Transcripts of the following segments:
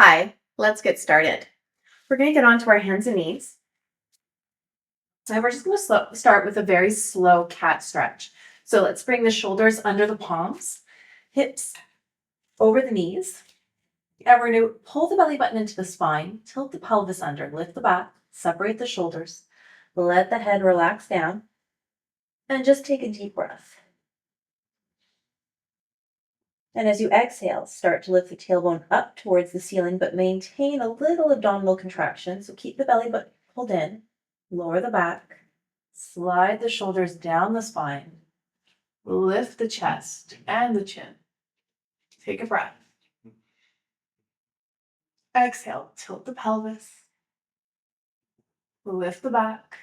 Hi, let's get started. We're going to get onto our hands and knees. And we're just going to start with a very slow cat stretch. So let's bring the shoulders under the palms, hips over the knees. And we're going to pull the belly button into the spine, tilt the pelvis under, lift the back, separate the shoulders, let the head relax down, and just take a deep breath. And as you exhale, start to lift the tailbone up towards the ceiling, but maintain a little abdominal contraction. So keep the belly button pulled in, lower the back, slide the shoulders down the spine, lift the chest and the chin. Take a breath. Exhale, tilt the pelvis, lift the back,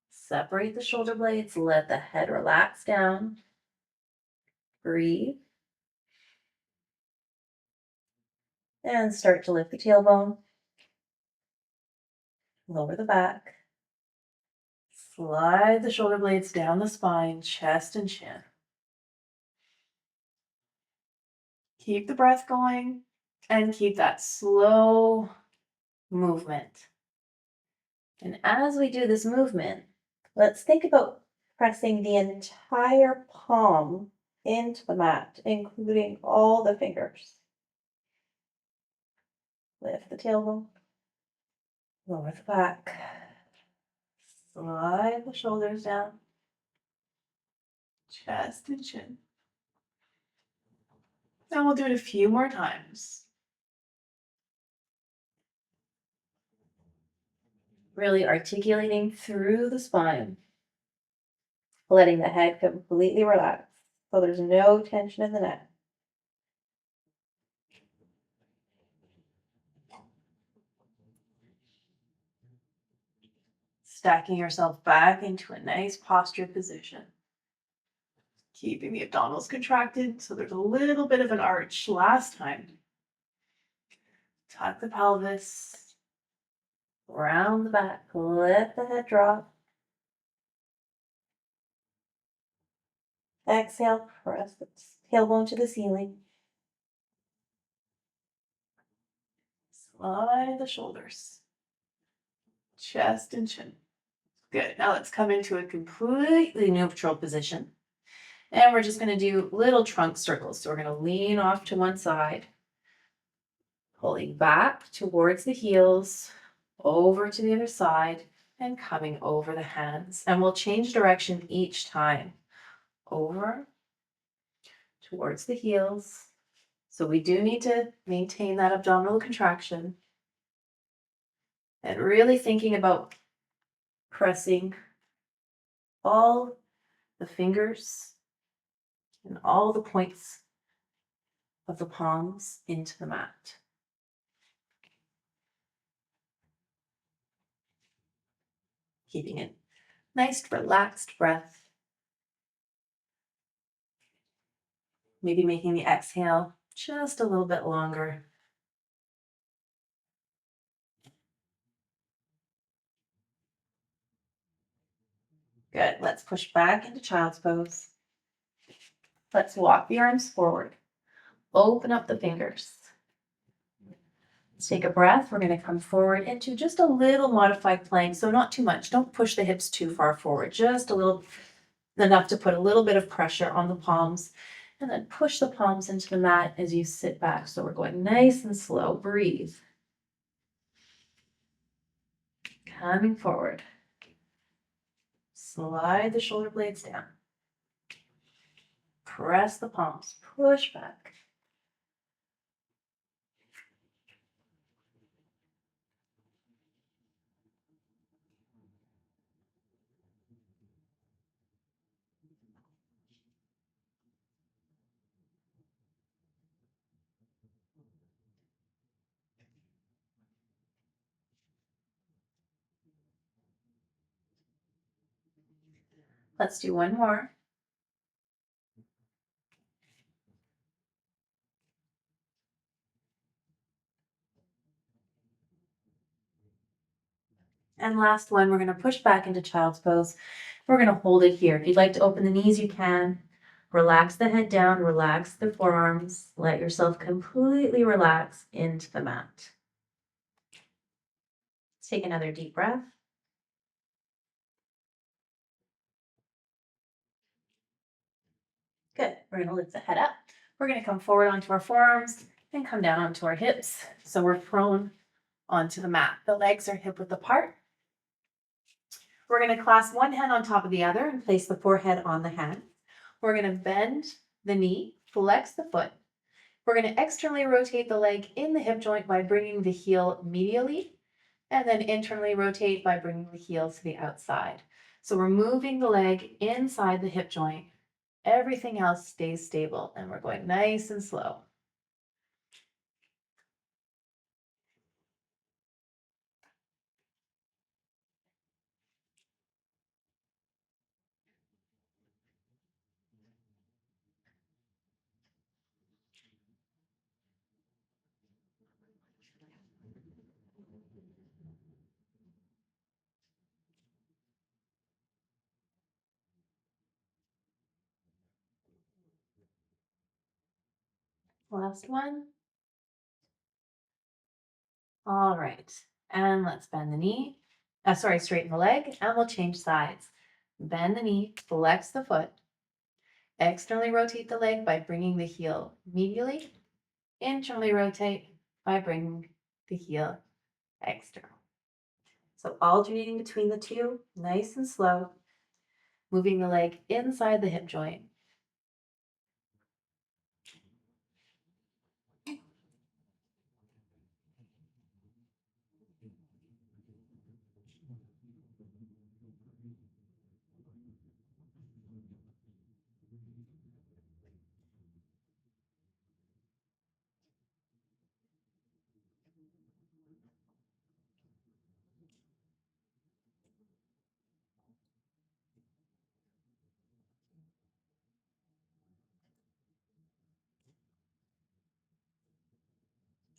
separate the shoulder blades, let the head relax down. Breathe. And start to lift the tailbone, lower the back. Slide the shoulder blades down the spine, chest and chin. Keep the breath going and keep that slow movement. And as we do this movement, let's think about pressing the entire palm into the mat, including all the fingers. Lift the tailbone, lower the back, slide the shoulders down, chest and chin. And we'll do it a few more times. Really articulating through the spine, letting the head completely relax so there's no tension in the neck. Stacking yourself back into a nice posture position. Keeping the abdominals contracted so there's a little bit of an arch last time. Tuck the pelvis, round the back, let the head drop. Exhale, press the tailbone to the ceiling. Slide the shoulders, chest and chin. Good. Now let's come into a completely neutral position. And we're just going to do little trunk circles. So we're going to lean off to one side, pulling back towards the heels, over to the other side, and coming over the hands. And we'll change direction each time. Over, towards the heels. So we do need to maintain that abdominal contraction. And really thinking about pressing all the fingers and all the points of the palms into the mat. Keeping it nice, relaxed breath. Maybe making the exhale just a little bit longer. Good. Let's push back into child's pose. Let's walk the arms forward. Open up the fingers. Let's take a breath. We're going to come forward into just a little modified plank. So not too much. Don't push the hips too far forward. Just a little, enough to put a little bit of pressure on the palms. And then push the palms into the mat as you sit back. So we're going nice and slow. Breathe. Coming forward. Slide the shoulder blades down. Press the palms. Push back. Let's do one more. And last one, we're going to push back into child's pose. We're going to hold it here. If you'd like to open the knees, you can. Relax the head down, relax the forearms, let yourself completely relax into the mat. Take another deep breath. Good. We're going to lift the head up. We're going to come forward onto our forearms and come down onto our hips. So we're prone onto the mat. The legs are hip width apart. We're going to clasp one hand on top of the other and place the forehead on the hand. We're going to bend the knee, flex the foot. We're going to externally rotate the leg in the hip joint by bringing the heel medially, and then internally rotate by bringing the heel to the outside. So we're moving the leg inside the hip joint. Everything else stays stable, and we're going nice and slow. Last one. All right, and let's bend the knee. Straighten the leg, and we'll change sides. Bend the knee, flex the foot. Externally rotate the leg by bringing the heel medially. Internally rotate by bringing the heel external. So alternating between the two, nice and slow. Moving the leg inside the hip joint.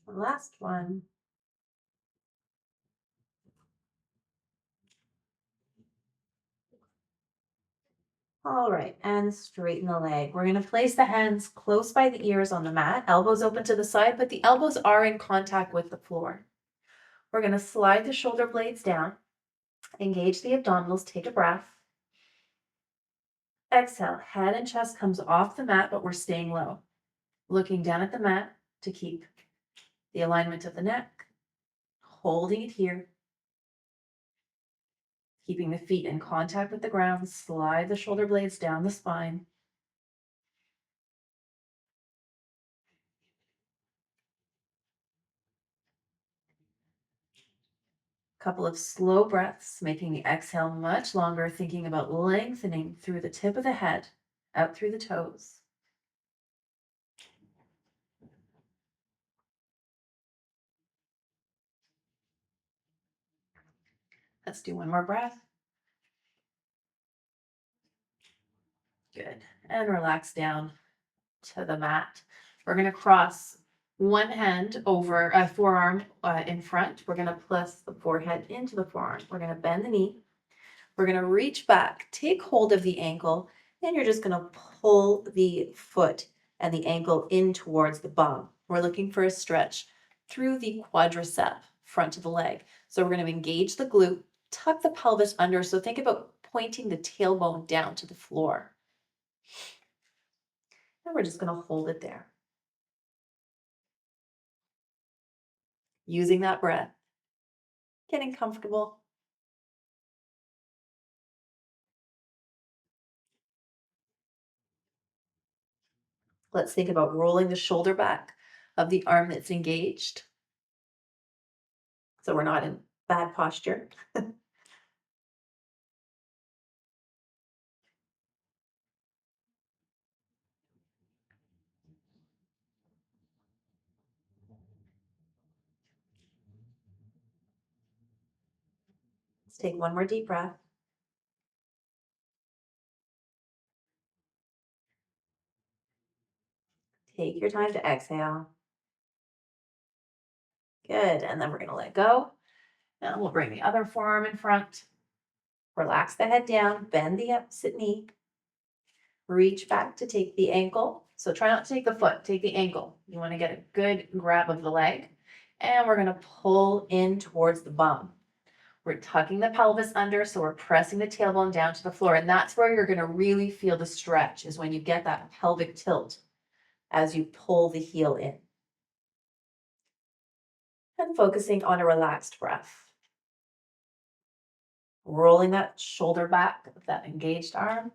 Last one. All right, and straighten the leg. We're going to place the hands close by the ears on the mat, elbows open to the side, but the elbows are in contact with the floor. We're going to slide the shoulder blades down, engage the abdominals, take a breath. Exhale, head and chest comes off the mat, but we're staying low. Looking down at the mat to keep the alignment of the neck, holding it here. Keeping the feet in contact with the ground, slide the shoulder blades down the spine. Couple of slow breaths, making the exhale much longer, thinking about lengthening through the tip of the head, out through the toes. Let's do one more breath. Good. And relax down to the mat. We're going to cross one hand over a forearm in front. We're going to press the forehead into the forearm. We're going to bend the knee. We're going to reach back, take hold of the ankle, and you're just going to pull the foot and the ankle in towards the bum. We're looking for a stretch through the quadricep, front of the leg. So we're going to engage the glute, tuck the pelvis under. So think about pointing the tailbone down to the floor. And we're just going to hold it there. Using that breath, getting comfortable. Let's think about rolling the shoulder back of the arm that's engaged. So we're not in bad posture. Let's take one more deep breath. Take your time to exhale. Good. And then we're going to let go. And we'll bring the other forearm in front. Relax the head down. Bend the opposite knee. Reach back to take the ankle. So try not to take the foot, take the ankle. You want to get a good grab of the leg. And we're going to pull in towards the bum. We're tucking the pelvis under, so we're pressing the tailbone down to the floor. And that's where you're going to really feel the stretch, is when you get that pelvic tilt as you pull the heel in. And focusing on a relaxed breath. Rolling that shoulder back with that engaged arm.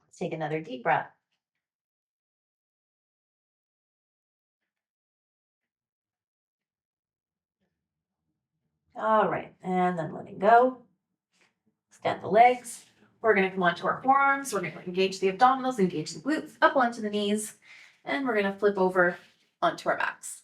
Let's take another deep breath. All right, and then letting go. Extend the legs. We're going to come onto our forearms. We're going to engage the abdominals, engage the glutes, up onto the knees, and we're going to flip over onto our backs.